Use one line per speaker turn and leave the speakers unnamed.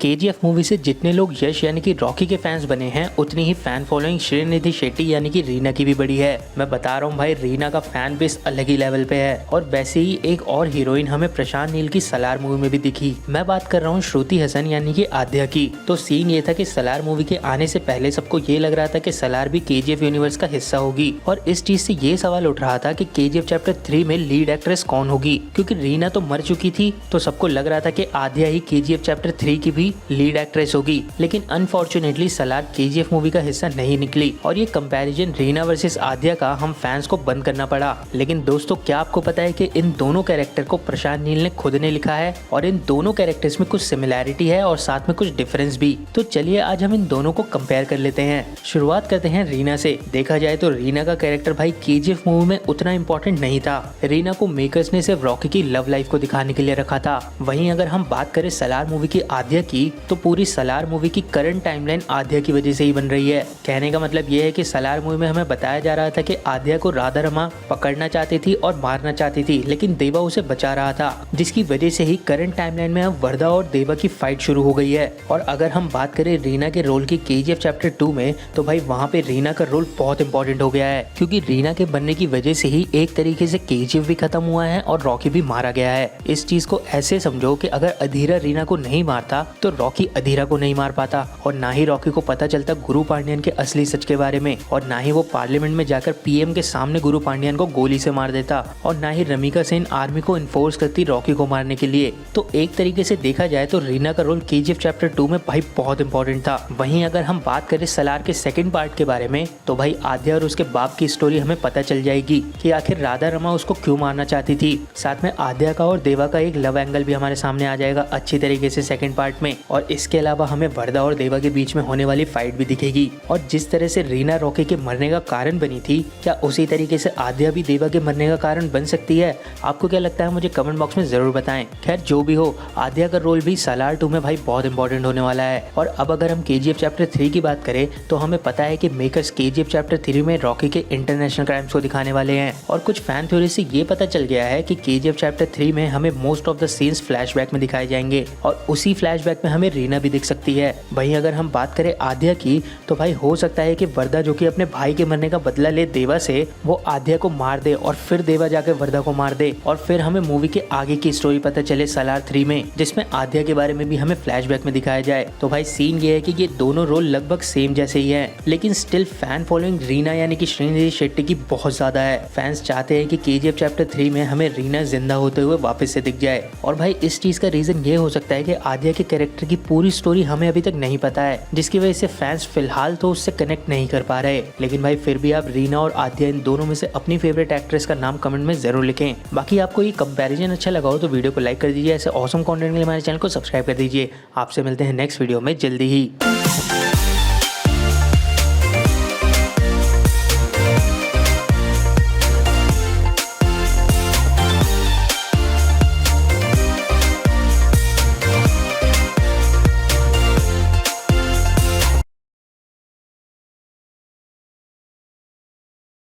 KGF movie से जितने लोग यश यानी कि रॉकी के फैंस बने हैं उतनी ही फैन फॉलोइंग श्रीनिधि शेट्टी यानी कि रीना की भी बड़ी है। मैं बता रहा हूँ भाई, रीना का फैन बेस अलग ही लेवल पे है। और वैसे ही एक और हीरोइन हमें प्रशांत नील की सलार मूवी में भी दिखी। मैं बात कर रहा हूँ श्रुति हसन यानी कि आद्या की। तो सीन ये था कि सलार मूवी के आने से पहले सबको ये लग रहा था कि सलार भी केजीएफ यूनिवर्स का हिस्सा होगी और इस चीज से ये सवाल उठ रहा था कि केजीएफ चैप्टर 3 में लीड एक्ट्रेस कौन होगी, क्योंकि रीना तो मर चुकी थी। तो सबको लग रहा था कि आद्या ही केजीएफ चैप्टर 3 की भी लीड एक्ट्रेस होगी। लेकिन अनफॉर्चुनेटली सलार केजीएफ मूवी का हिस्सा नहीं निकली और ये कंपैरिजन रीना वर्सेस आद्या का हम फैंस को बंद करना पड़ा। लेकिन दोस्तों, क्या आपको पता है कि इन दोनों कैरेक्टर को प्रशांत नील ने खुद ने लिखा है और इन दोनों कैरेक्टर्स में कुछ सिमिलैरिटी है और साथ में कुछ डिफरेंस भी। तो चलिए आज हम इन दोनों को कंपेयर कर लेते हैं। शुरुआत करते हैं रीना से। देखा जाए तो रीना का कैरेक्टर भाई केजीएफ मूवी में उतना इम्पोर्टेंट नहीं था। रीना को मेकर्स ने सिर्फ रॉकी की लव लाइफ को दिखाने के लिए रखा था। वहीं अगर हम बात करें सलार मूवी की आद्या की, तो पूरी सलार मूवी की करंट टाइमलाइन आद्या की वजह से ही बन रही है। कहने का मतलब ये है कि सलार मूवी में हमें बताया जा रहा था कि आद्या को राधा रमा पकड़ना चाहती थी और मारना चाहती थी, लेकिन देवा उसे बचा रहा था, जिसकी वजह से ही करंट टाइमलाइन में अब वर्दा और देवा की फाइट शुरू हो गई है। और अगर हम बात करें रीना के रोल की केजीएफ चैप्टर 2 में, तो भाई वहाँ पे रीना का रोल बहुत इंपॉर्टेंट हो गया है, क्योंकि रीना के बनने की वजह से ही एक तरीके से केजीएफ भी खत्म हुआ है और रॉकी भी मारा गया है। इस चीज को ऐसे समझो कि अगर अधीरा रीना को नहीं मारता तो रॉकी अधीरा को नहीं मार पाता, और ना ही रॉकी को पता चलता गुरु पांडियन के असली सच के बारे में, और ना ही वो पार्लियामेंट में जाकर पीएम के सामने गुरु पांडियन को गोली से मार देता, और ना ही रमिका सेन आर्मी को इन्फोर्स करती रॉकी को मारने के लिए। तो एक तरीके से देखा जाए तो रीना का रोल केजीएफ चैप्टर 2 में भाई बहुत इंपॉर्टेंट था। वहीं अगर हम बात करें सलार के सेकंड पार्ट के बारे में, तो भाई आद्या और उसके बाप की स्टोरी हमें पता चल जाएगी कि आखिर राधा रमा उसको क्यों मारना चाहती थी। साथ में आद्या का और देवा का एक लव एंगल भी हमारे सामने आ जाएगा अच्छी तरीके से सेकंड पार्ट में। और इसके अलावा हमें वर्दा और देवा के बीच में होने वाली फाइट भी दिखेगी। और जिस तरह से रीना रॉकी के मरने का कारण बनी थी, क्या उसी तरीके से आद्या भी देवा के मरने का कारण बन सकती है? आपको क्या लगता है मुझे कमेंट बॉक्स में जरूर बताएं। खैर जो भी हो, आद्या का रोल भी सलार 2 में भाई बहुत इंपॉर्टेंट होने वाला है। और अब अगर हम केजीएफ चैप्टर 3 की बात करें, तो हमें पता है कि मेकर्स केजीएफ चैप्टर 3 में रॉकी के इंटरनेशनल क्राइम्स को दिखाने वाले हैं। और कुछ फैन थ्योरी से ये पता चल गया है कि केजीएफ चैप्टर 3 में हमें most of the scenes flashback में दिखाए जाएंगे और उसी फ्लैशबैक में हमें रीना भी दिख सकती है। वहीं अगर हम बात करें आद्या की, तो भाई हो सकता है कि वर्दा जो कि अपने भाई के मरने का बदला ले देवा से, वो आद्या को मार दे और फिर देवा जाके वर्दा को मार दे, और फिर हमें मूवी के आगे की स्टोरी पता चले सलार 3 में, जिसमें आद्या के बारे में भी हमें फ्लैशबैक में दिखाया जाए। तो भाई सीन ये है कि ये दोनों रोल लगभग सेम जैसे ही हैं, लेकिन स्टिल फैन फॉलोइंग रीना यानी कि श्रीनिधि शेट्टी की बहुत ज्यादा है। फैंस चाहते हैं कि केजीएफ चैप्टर 3 में हमें रीना जिंदा होते हुए वापस से दिख जाए। और भाई इस चीज का रीजन ये हो सकता है कि आद्या के कैरेक्टर की पूरी स्टोरी हमें अभी तक नहीं पता है, जिसकी वजह से फैंस फिलहाल तो उससे कनेक्ट नहीं कर पा रहे। लेकिन भाई फिर भी आप रीना और आद्या इन दोनों में से अपनी फेवरेट एक्ट्रेस का नाम कमेंट में जरूर लिखें। बाकी आपको ये कंपैरिजन अच्छा लगा हो तो वीडियो को लाइक कर दीजिए। ऐसे ऑसम कंटेंट के लिए हमारे चैनल को सब्सक्राइब कर दीजिए। आपसे मिलते हैं नेक्स्ट वीडियो में जल्दी ही।